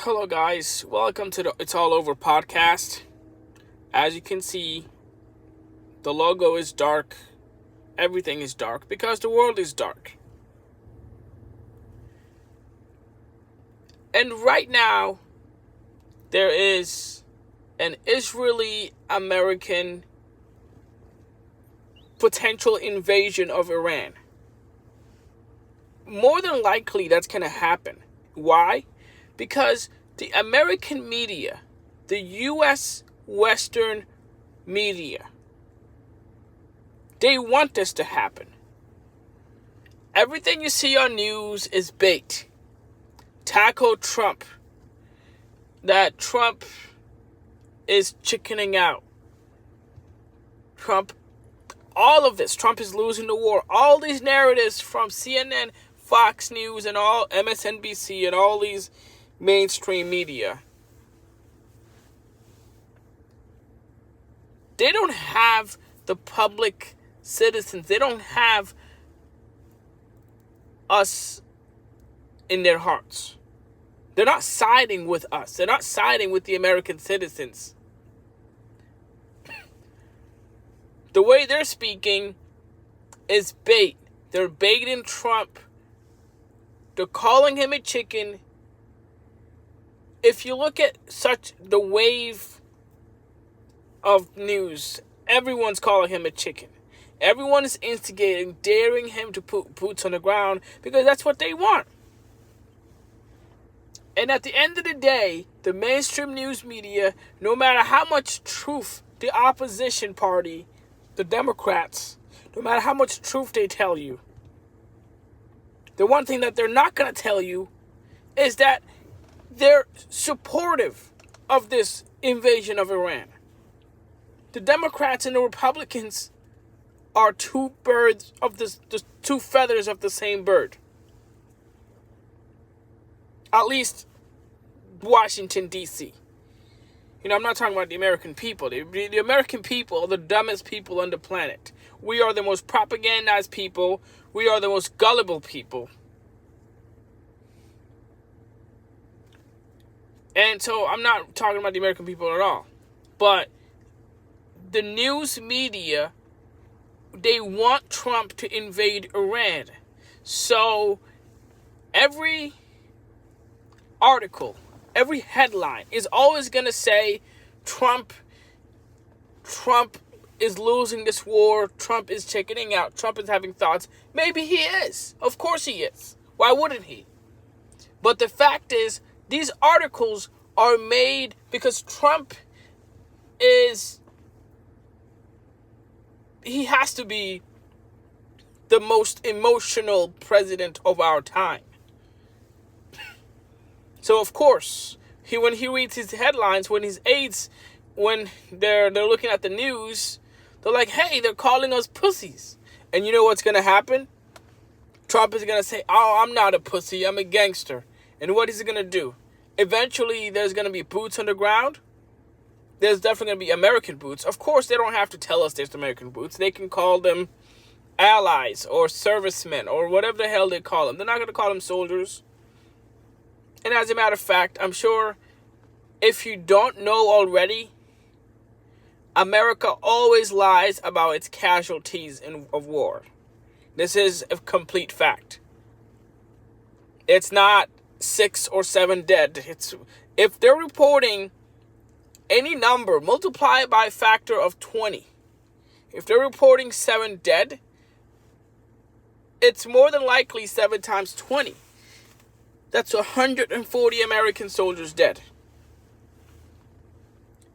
Hello, guys. Welcome to the It's All Over podcast. As you can see, the logo is dark. Everything is dark because the world is dark. And right now, there is an Israeli-American potential invasion of Iran. More than likely, that's going to happen. Why? Because the American media, the U.S. Western media, they want this to happen. Everything you see on news is bait. Tackle Trump. That Trump is chickening out. All of this. Trump is losing the war. All these narratives from CNN, Fox News, and all MSNBC, and all these mainstream media. They don't have the public citizens. They don't have us in their hearts. They're not siding with us. They're not siding with the American citizens. The way they're speaking is bait. They're baiting Trump. They're calling him a chicken. If you look at the wave of news, everyone's calling him a chicken. Everyone is instigating, daring him to put boots on the ground because that's what they want. And at the end of the day, the mainstream news media, no matter how much truth the opposition party, the Democrats, no matter how much truth they tell you, the one thing that they're not going to tell you is that they're supportive of this invasion of Iran. The Democrats and the Republicans are two feathers of the same bird. At least Washington, D.C. I'm not talking about the American people. The American people are the dumbest people on the planet. We are the most propagandized people. We are the most gullible people. And so I'm not talking about the American people at all. But the news media, they want Trump to invade Iran. So every article, every headline is always going to say Trump is losing this war. Trump is chickening out. Trump is having thoughts. Maybe he is. Of course he is. Why wouldn't he? But the fact is, these articles are made because Trump he has to be the most emotional president of our time. So of course, when he reads his headlines, when his aides, when they're looking at the news, they're like, hey, they're calling us pussies. And you know what's going to happen? Trump is going to say, oh, I'm not a pussy, I'm a gangster. And what is he going to do? Eventually, there's going to be boots on the ground. There's definitely going to be American boots. Of course, they don't have to tell us there's American boots. They can call them allies or servicemen or whatever the hell they call them. They're not going to call them soldiers. And as a matter of fact, I'm sure if you don't know already, America always lies about its casualties of war. This is a complete fact. It's not 6 or 7 dead. If they're reporting any number, multiply it by a factor of 20. If they're reporting 7 dead, it's more than likely 7 times 20. That's 140 American soldiers dead.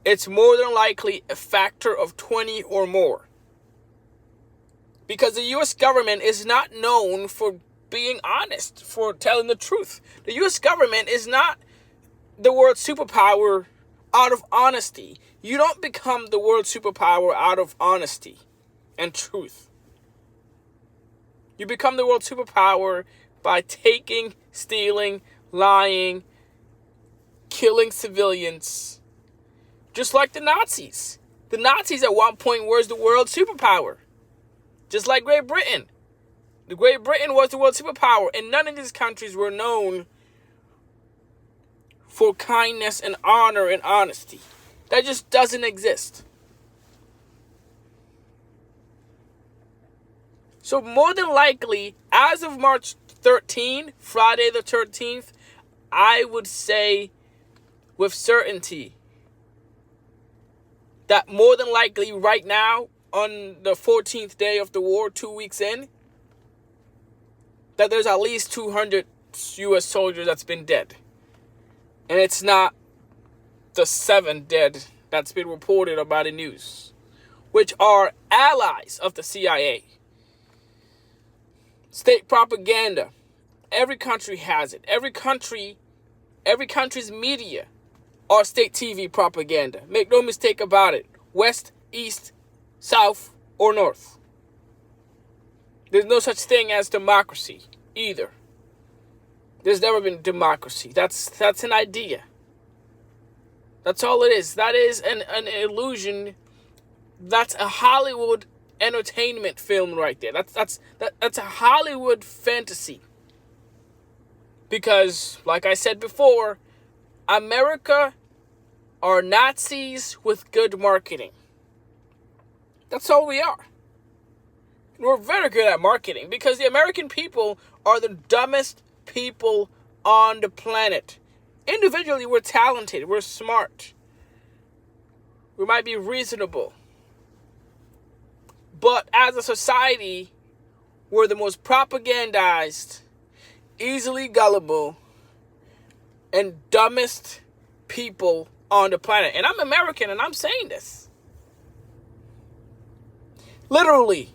It's more than likely a factor of 20 or more. Because the U.S. government is not known for being honest, for telling the truth. The U.S. government is not the world superpower out of honesty. You don't become the world superpower out of honesty and truth. You become the world superpower by taking, stealing, lying, killing civilians. Just like the Nazis. The Nazis at one point were the world superpower. Just like Great Britain. The Great Britain was the world superpower, and none of these countries were known for kindness and honor and honesty. That just doesn't exist. So more than likely, as of March 13, Friday the 13th, I would say with certainty that more than likely right now, on the 14th day of the war, 2 weeks in, that there's at least 200 U.S. soldiers that's been dead. And it's not the 7 dead that's been reported about in news, which are allies of the CIA. State propaganda. Every country has it. Every country's media are state TV propaganda. Make no mistake about it. West, east, south, or north. There's no such thing as democracy either. There's never been democracy. That's an idea. That's all it is. That is an illusion. That's a Hollywood entertainment film right there. That's a Hollywood fantasy. Because, like I said before, America are Nazis with good marketing. That's all we are. We're very good at marketing because the American people are the dumbest people on the planet. Individually, we're talented. We're smart. We might be reasonable. But as a society, we're the most propagandized, easily gullible, and dumbest people on the planet. And I'm American, and I'm saying this. Literally,